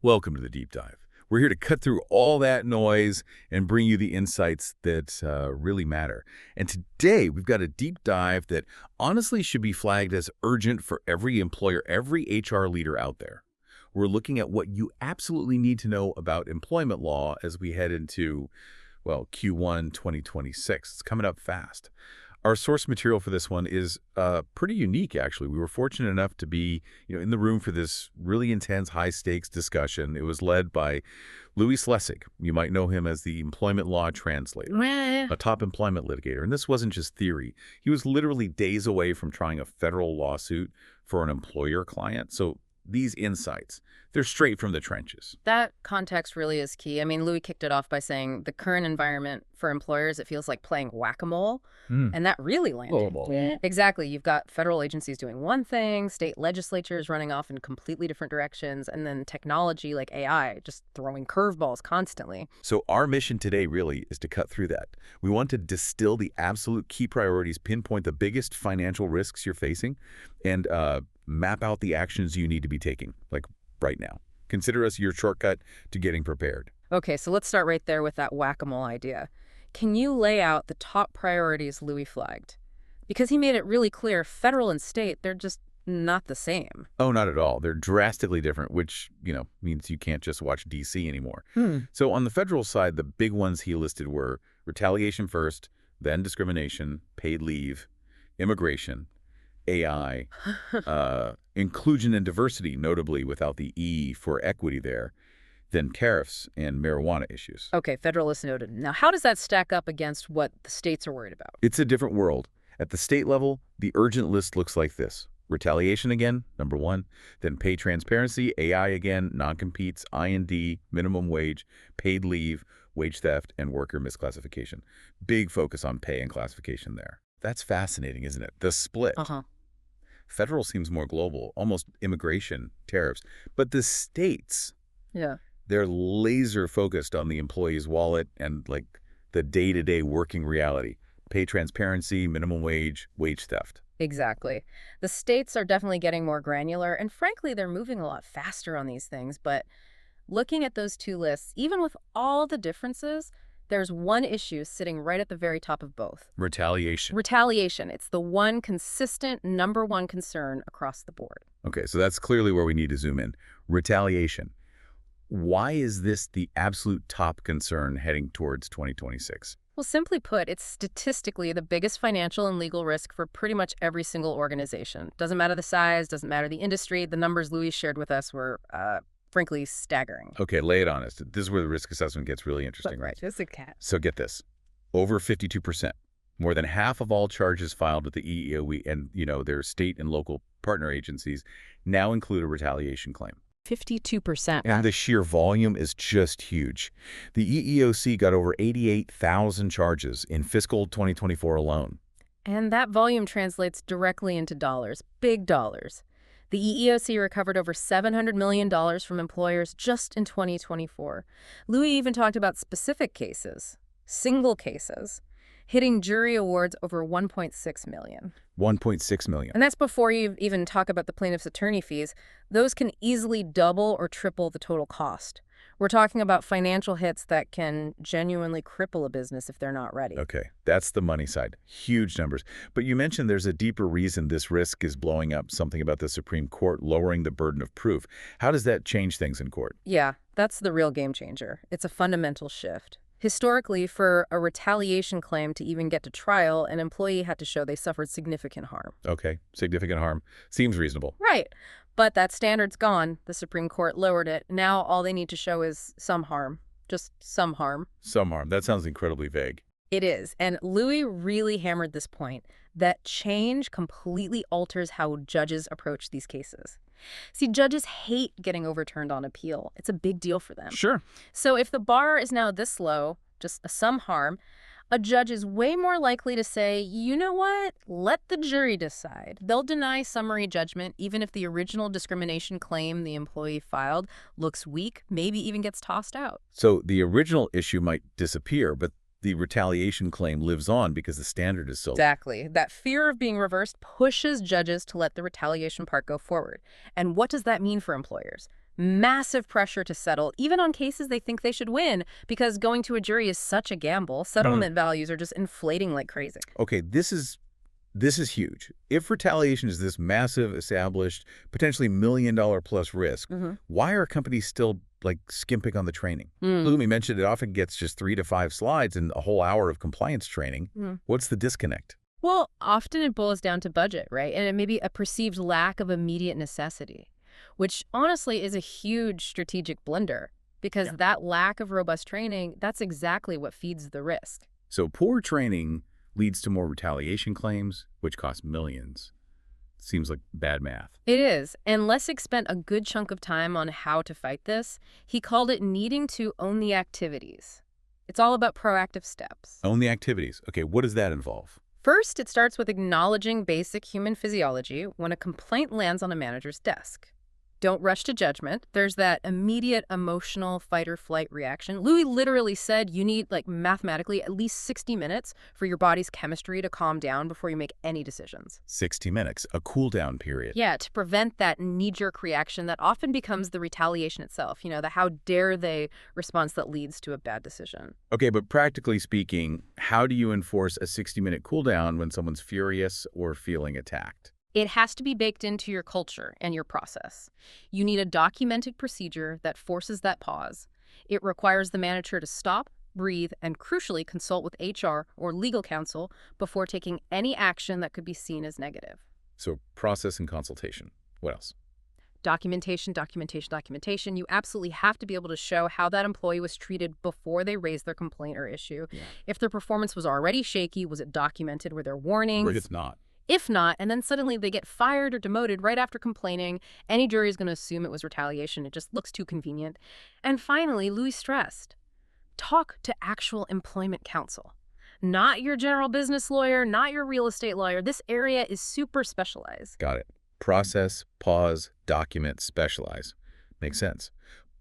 Welcome to the Deep Dive. We're here to cut through all that noise and bring you the insights that really matter. And today, we've got a deep dive that honestly should be flagged as urgent for every employer, every HR leader out there. We're looking at what you absolutely need to know about employment law as we head into, well, Q1 2026. It's coming up fast. Our source material for this one is pretty unique, actually. We were fortunate enough to be in the room for this really intense, high-stakes discussion. It was led by Louis Lessig. You might know him as the employment law translator, a top employment litigator. And this wasn't just theory. He was literally days away from trying a federal lawsuit for an employer client. So these insights, they're straight from the trenches. That context really is key. I mean, Louis kicked it off by saying the current environment for employers, it feels like playing whack-a-mole. And that really landed. Yeah. Exactly. You've got federal agencies doing one thing, state legislatures running off in completely different directions, and then technology like AI just throwing curveballs constantly. So our mission today really is to cut through that. We want to distill the absolute key priorities, pinpoint the biggest financial risks you're facing, and map out the actions you need to be taking, like right now. Consider us your shortcut to getting prepared. Okay, so let's start right there with that whack-a-mole idea. Can you lay out the top priorities Louis flagged? Because he made it really clear, federal and state, they're just not the same. Oh, not at all. They're drastically different, which, means you can't just watch DC anymore. So on the federal side, the big ones he listed were retaliation first, then discrimination, paid leave, immigration, AI, inclusion and diversity, notably without the E for equity there, then tariffs and marijuana issues. Okay, federalists noted. Now, how does that stack up against what the states are worried about? It's a different world. At the state level, the urgent list looks like this. Retaliation again, number one, then pay transparency, AI again, non-competes, I&D, minimum wage, paid leave, wage theft, and worker misclassification. Big focus on pay and classification there. That's fascinating, isn't it? The split. Federal seems more global, almost immigration, tariffs. But the states, they're laser focused on the employee's wallet and like the day-to-day working reality. Pay transparency, minimum wage, wage theft. Exactly. The states are definitely getting more granular, and frankly, they're moving a lot faster on these things. But looking at those two lists, even with all the differences, there's one issue sitting right at the very top of both. Retaliation. Retaliation. It's the one consistent number one concern across the board. Okay, so that's clearly where we need to zoom in. Retaliation. Why is this the absolute top concern heading towards 2026? Well, simply put, it's statistically the biggest financial and legal risk for pretty much every single organization. Doesn't matter the size, doesn't matter the industry. The numbers Louis shared with us were frankly staggering. Okay, lay it on us. This is where the risk assessment gets really interesting, right? Just a cat. So get this. Over 52%. More than half of all charges filed with the EEOC and, their state and local partner agencies now include a retaliation claim. 52%. And the sheer volume is just huge. The EEOC got over 88,000 charges in fiscal 2024 alone. And that volume translates directly into dollars, big dollars. The EEOC recovered over $700 million from employers just in 2024. Louis even talked about specific cases, single cases, hitting jury awards over $1.6 million. $1.6 million. And that's before you even talk about the plaintiff's attorney fees. Those can easily double or triple the total cost. We're talking about financial hits that can genuinely cripple a business if they're not ready. Okay, that's the money side. Huge numbers. But you mentioned there's a deeper reason this risk is blowing up, something about the Supreme Court lowering the burden of proof. How does that change things in court? Yeah, that's the real game changer. It's a fundamental shift. Historically, for a retaliation claim to even get to trial, an employee had to show they suffered significant harm. Okay, significant harm. Seems reasonable. Right. But that standard's gone. The Supreme Court lowered it. Now all they need to show is some harm. Just some harm. Some harm. That sounds incredibly vague. It is. And Louis really hammered this point, that change completely alters how judges approach these cases. See, judges hate getting overturned on appeal. It's a big deal for them. Sure. So if the bar is now this low, just some harm, a judge is way more likely to say, you know what, let the jury decide. They'll deny summary judgment even if the original discrimination claim the employee filed looks weak, maybe even gets tossed out. So the original issue might disappear, but the retaliation claim lives on because the standard is so low. Exactly. That fear of being reversed pushes judges to let the retaliation part go forward. And what does that mean for employers? Massive pressure to settle, even on cases they think they should win, because going to a jury is such a gamble. Settlement values are just inflating like crazy. Okay, this is huge. If retaliation is this massive, established, potentially $1 million+ risk, why are companies still like skimping on the training? Louis mentioned it often gets just 3 to 5 slides and a whole hour of compliance training. What's the disconnect? Well, often it boils down to budget, right? And it may be a perceived lack of immediate necessity, which honestly is a huge strategic blunder, because that lack of robust training, that's exactly what feeds the risk. So poor training leads to more retaliation claims, which cost millions. Seems like bad math. It is. And Lessig spent a good chunk of time on how to fight this. He called it needing to own the activities. It's all about proactive steps. Own the activities. Okay, what does that involve? First, it starts with acknowledging basic human physiology when a complaint lands on a manager's desk. Don't rush to judgment. There's that immediate emotional fight-or-flight reaction. Louis literally said you need, like, mathematically, at least 60 minutes for your body's chemistry to calm down before you make any decisions. 60 minutes, a cool-down period. Yeah, to prevent that knee-jerk reaction that often becomes the retaliation itself, the how dare they response that leads to a bad decision. Okay, but practically speaking, how do you enforce a 60-minute cool-down when someone's furious or feeling attacked? It has to be baked into your culture and your process. You need a documented procedure that forces that pause. It requires the manager to stop, breathe, and crucially consult with HR or legal counsel before taking any action that could be seen as negative. So process and consultation. What else? Documentation, documentation, documentation. You absolutely have to be able to show how that employee was treated before they raised their complaint or issue. If their performance was already shaky, was it documented? Were there warnings? Or if not. If not, and then suddenly they get fired or demoted right after complaining, any jury is going to assume it was retaliation. It just looks too convenient. And finally, Louis stressed, talk to actual employment counsel. Not your general business lawyer, not your real estate lawyer. This area is super specialized. Got it. Process, pause, document, specialize. Makes sense.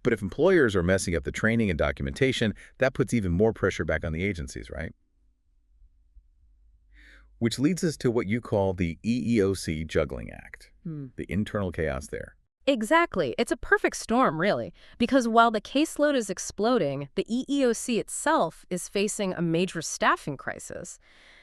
But if employers are messing up the training and documentation, that puts even more pressure back on the agencies, right? Which leads us to what you call the EEOC juggling act, the internal chaos there. Exactly. It's a perfect storm, really, because while the caseload is exploding, the EEOC itself is facing a major staffing crisis.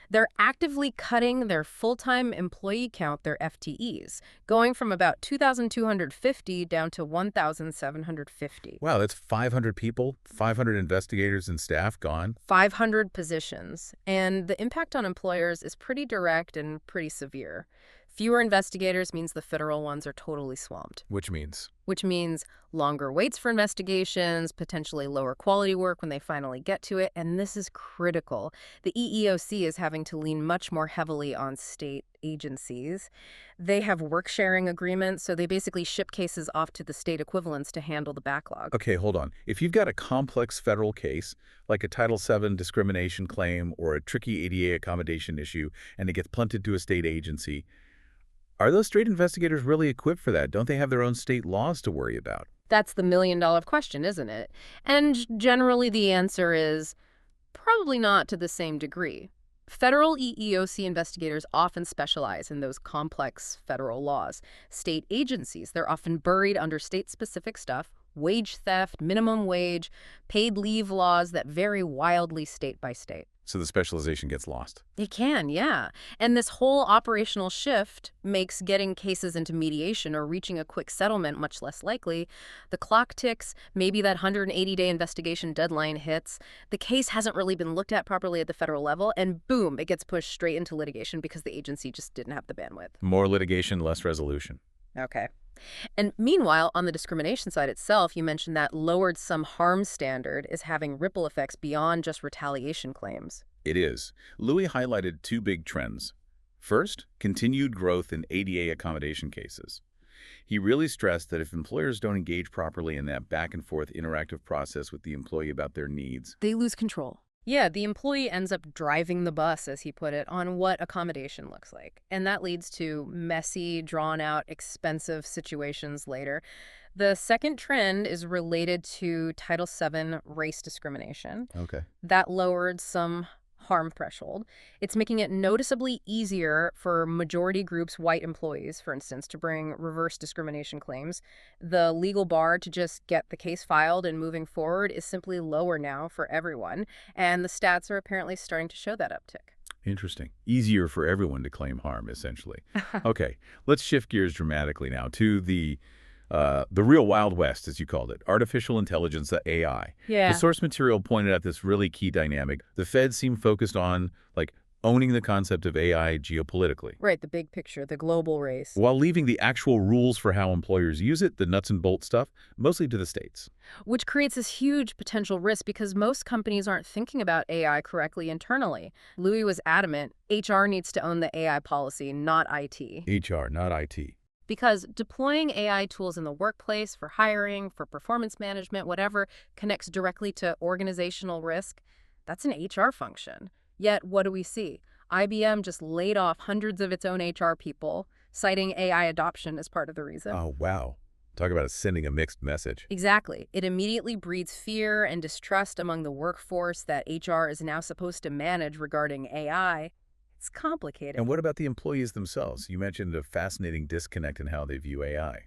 They're actively cutting their full-time employee count, their FTEs, going from about 2,250 down to 1,750. Wow, that's 500 people, 500 investigators and staff gone. 500 positions. And the impact on employers is pretty direct and pretty severe. Fewer investigators means the federal ones are totally swamped. Which means? Which means longer waits for investigations, potentially lower quality work when they finally get to it, and this is critical. The EEOC is having to lean much more heavily on state agencies. They have work-sharing agreements, so they basically ship cases off to the state equivalents to handle the backlog. Okay, hold on. If you've got a complex federal case, like a Title VII discrimination claim or a tricky ADA accommodation issue, and it gets punted to a state agency, are those state investigators really equipped for that? Don't they have their own state laws to worry about? That's the million-dollar question, isn't it? And generally the answer is probably not to the same degree. Federal EEOC investigators often specialize in those complex federal laws. State agencies, they're often buried under state-specific stuff, wage theft, minimum wage, paid leave laws that vary wildly state by state. So the specialization gets lost. It can, yeah. And this whole operational shift makes getting cases into mediation or reaching a quick settlement much less likely. The clock ticks, maybe that 180-day investigation deadline hits. The case hasn't really been looked at properly at the federal level, and boom, it gets pushed straight into litigation because the agency just didn't have the bandwidth. More litigation, less resolution. Okay. And meanwhile, on the discrimination side itself, you mentioned that lowered some harm standard is having ripple effects beyond just retaliation claims. It is. Louis highlighted 2 big trends. First, continued growth in ADA accommodation cases. He really stressed that if employers don't engage properly in that back-and-forth interactive process with the employee about their needs, they lose control. Yeah, the employee ends up driving the bus, as he put it, on what accommodation looks like. And that leads to messy, drawn-out, expensive situations later. The second trend is related to Title VII race discrimination. Okay. That lowered some harm threshold. It's making it noticeably easier for majority groups, white employees, for instance, to bring reverse discrimination claims. The legal bar to just get the case filed and moving forward is simply lower now for everyone, and the stats are apparently starting to show that uptick. Interesting. Easier for everyone to claim harm, essentially. Okay, let's shift gears dramatically now to the real Wild West, as you called it, artificial intelligence, the AI. Yeah. The source material pointed out this really key dynamic. The Feds seem focused on, like, owning the concept of AI geopolitically. Right, the big picture, the global race. While leaving the actual rules for how employers use it, the nuts and bolts stuff, mostly to the states. Which creates this huge potential risk because most companies aren't thinking about AI correctly internally. Louis was adamant, HR needs to own the AI policy, not IT. HR, not IT. Because deploying AI tools in the workplace for hiring, for performance management, whatever, connects directly to organizational risk. That's an HR function. Yet, what do we see? IBM just laid off hundreds of its own HR people, citing AI adoption as part of the reason. Oh, wow. Talk about sending a mixed message. Exactly. It immediately breeds fear and distrust among the workforce that HR is now supposed to manage regarding AI. It's complicated. And what about the employees themselves? You mentioned a fascinating disconnect in how they view AI.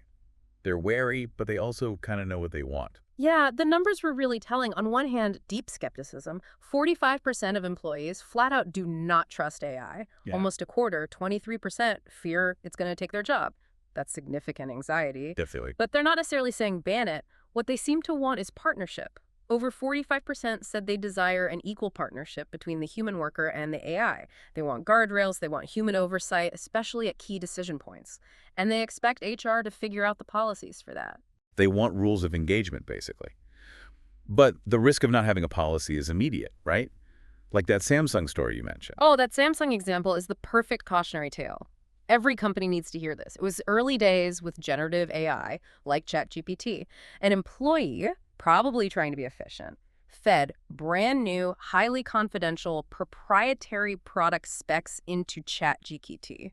They're wary, but they also kind of know what they want. Yeah, the numbers were really telling. On one hand, deep skepticism. 45% of employees flat out do not trust AI. Yeah. Almost a quarter, 23%, fear it's going to take their job. That's significant anxiety. Definitely. But they're not necessarily saying ban it. What they seem to want is partnership. Over 45% said they desire an equal partnership between the human worker and the AI. They want guardrails, they want human oversight, especially at key decision points. And they expect HR to figure out the policies for that. They want rules of engagement, basically. But the risk of not having a policy is immediate, right? Like that Samsung story you mentioned. Oh, that Samsung example is the perfect cautionary tale. Every company needs to hear this. It was early days with generative AI, like ChatGPT. An employee, probably trying to be efficient, fed brand new, highly confidential, proprietary product specs into ChatGPT.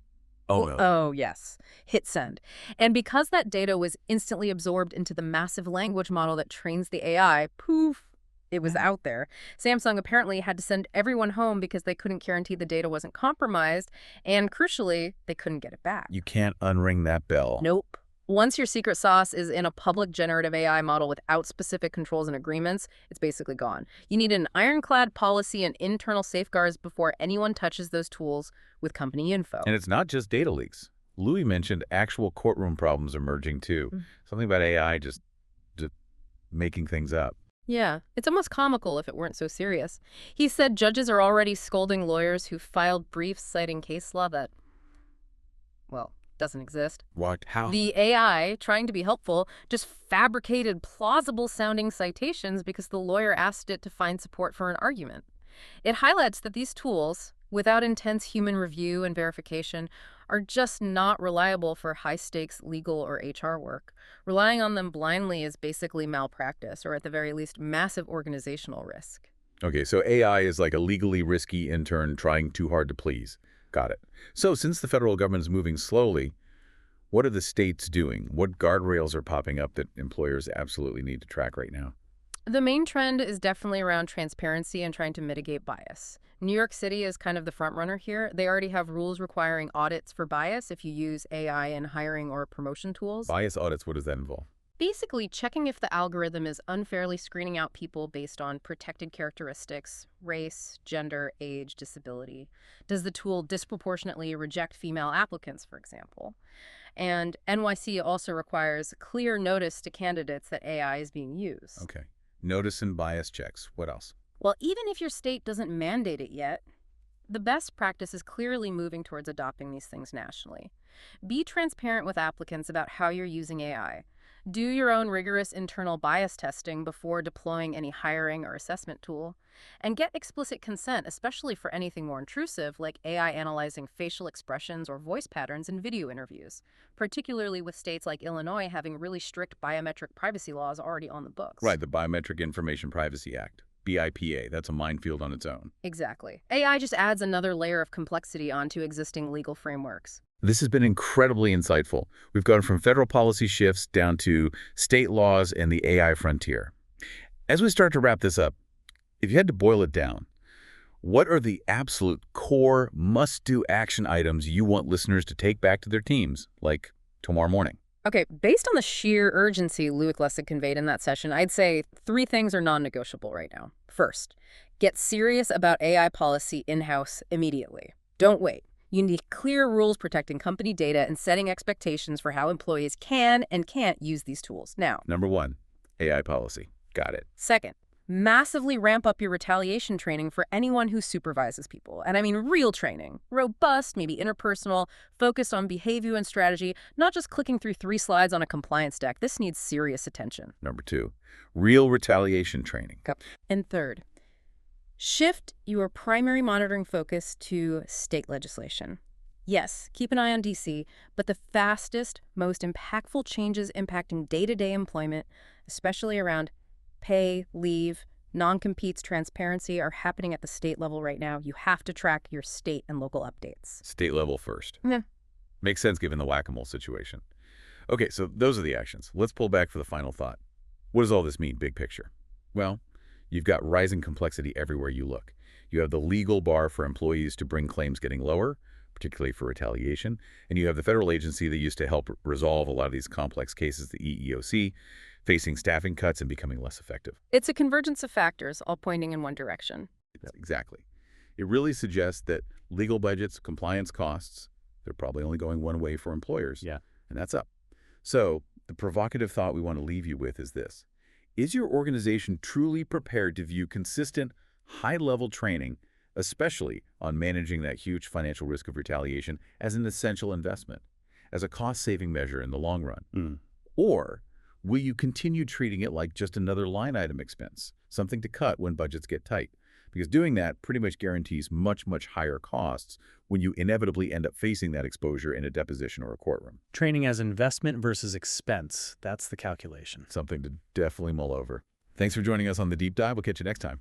Oh, no. Oh, yes. Hit send. And because that data was instantly absorbed into the massive language model that trains the AI, poof, it was out there. Samsung apparently had to send everyone home because they couldn't guarantee the data wasn't compromised, and crucially, they couldn't get it back. You can't unring that bell. Nope. Once your secret sauce is in a public generative AI model without specific controls and agreements, it's basically gone. You need an ironclad policy and internal safeguards before anyone touches those tools with company info. And it's not just data leaks. Louis mentioned actual courtroom problems emerging too. Something about AI just making things up. Yeah, it's almost comical if it weren't so serious. He said judges are already scolding lawyers who filed briefs citing case law that, well, doesn't exist. What? How? The AI, trying to be helpful, just fabricated plausible-sounding citations because the lawyer asked it to find support for an argument. It highlights that these tools, without intense human review and verification, are just not reliable for high-stakes legal or HR work. Relying on them blindly is basically malpractice, or at the very least, massive organizational risk. Okay, so AI is like a legally risky intern trying too hard to please. Got it. So since the federal government is moving slowly, what are the states doing? What guardrails are popping up that employers absolutely need to track right now? The main trend is definitely around transparency and trying to mitigate bias. New York City is kind of the front runner here. They already have rules requiring audits for bias if you use AI in hiring or promotion tools. Bias audits, what does that involve? Basically, checking if the algorithm is unfairly screening out people based on protected characteristics, race, gender, age, disability. Does the tool disproportionately reject female applicants, for example? And NYC also requires clear notice to candidates that AI is being used. Okay. Notice and bias checks. What else? Well, even if your state doesn't mandate it yet, the best practice is clearly moving towards adopting these things nationally. Be transparent with applicants about how you're using AI. Do your own rigorous internal bias testing before deploying any hiring or assessment tool. And get explicit consent, especially for anything more intrusive, like AI analyzing facial expressions or voice patterns in video interviews, particularly with states like Illinois having really strict biometric privacy laws already on the books. Right, the Biometric Information Privacy Act. BIPA, that's a minefield on its own. Exactly. AI just adds another layer of complexity onto existing legal frameworks. This has been incredibly insightful. We've gone from federal policy shifts down to state laws and the AI frontier. As we start to wrap this up, if you had to boil it down, What are the absolute core must-do action items you want listeners to take back to their teams, like tomorrow morning? Okay, based on the sheer urgency Louis Lessig conveyed in that session, I'd say 3 things are non-negotiable right now. First, get serious about AI policy in-house immediately. Don't wait. You need clear rules protecting company data and setting expectations for how employees can and can't use these tools now. Number 1, AI policy. Got it. Second, massively ramp up your retaliation training for anyone who supervises people. And I mean real training. Robust, maybe interpersonal, focused on behavior and strategy, not just clicking through 3 slides on a compliance deck. This needs serious attention. Number 2, real retaliation training. And third, shift your primary monitoring focus to state legislation. Yes, keep an eye on DC, but the fastest, most impactful changes impacting day-to-day employment, especially around pay, leave, non-competes, transparency, are happening at the state level right now. You have to track your state and local updates. State level first. Yeah. Makes sense given the whack-a-mole situation. Okay, so those are the actions. Let's pull back for the final thought. What does all this mean, big picture? Well, you've got rising complexity everywhere you look. You have the legal bar for employees to bring claims getting lower, particularly for retaliation, and you have the federal agency that used to help resolve a lot of these complex cases, the EEOC, facing staffing cuts and becoming less effective. It's a convergence of factors, all pointing in one direction. Exactly. It really suggests that legal budgets, compliance costs, they're probably only going one way for employers. Yeah. And that's up. So the provocative thought we want to leave you with is this. Is your organization truly prepared to view consistent, high-level training, especially on managing that huge financial risk of retaliation, as an essential investment, as a cost-saving measure in the long run? Or will you continue treating it like just another line item expense, something to cut when budgets get tight? Because doing that pretty much guarantees much, much higher costs when you inevitably end up facing that exposure in a deposition or a courtroom. Training as investment versus expense. That's the calculation. Something to definitely mull over. Thanks for joining us on The Deep Dive. We'll catch you next time.